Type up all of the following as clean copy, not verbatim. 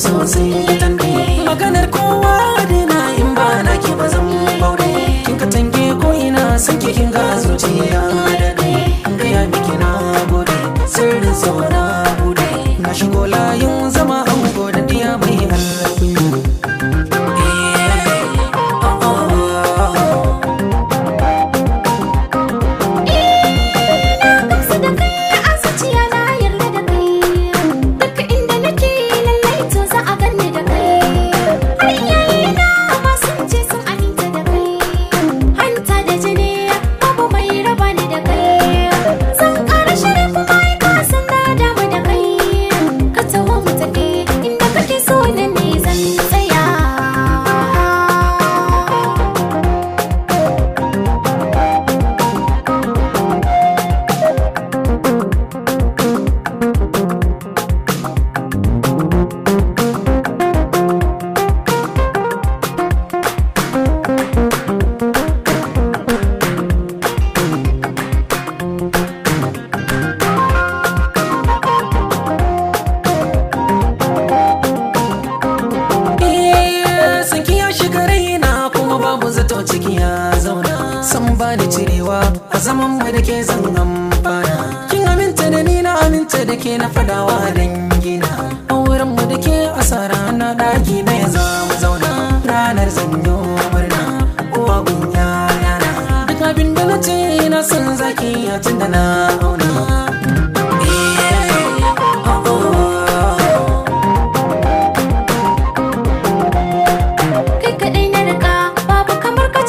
sosai gidan kai maganar kowa da na in ba na ke ba zan baure kin ka tange ko ina san ke kin ga zuciya da dai an gaya miki na gode sirrin sauna bude na shigo layin zama an gode diya mai alkunya ciki ya zauna san ba da cirewa a zaman mu da ke zan amfana kin aminta da ni na aminta da ke na fadawa dangina a wurin mu da ke asara na daki na ya zama zauna ranar zanyo murna uwa gunya yana duk abin da na ce na san zaki ya tun da na auna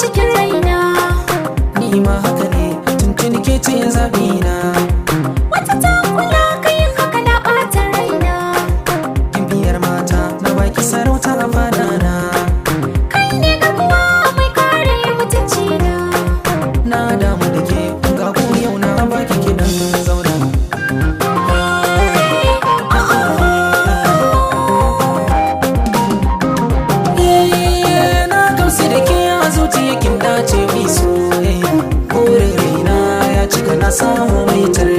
cikin raina ni ma haka ne tuntuni ke ce zabina wata ta kula kayin haka na ɓata raina kin biyar mata na baki sarauta a fadana kai ne gabuwa mai kare mutunci na damu da ke ga ku yau na baki kidan zauna na gamsu da ke zuciya kin dace mai soyayya burin raina ya cika na samu mai tare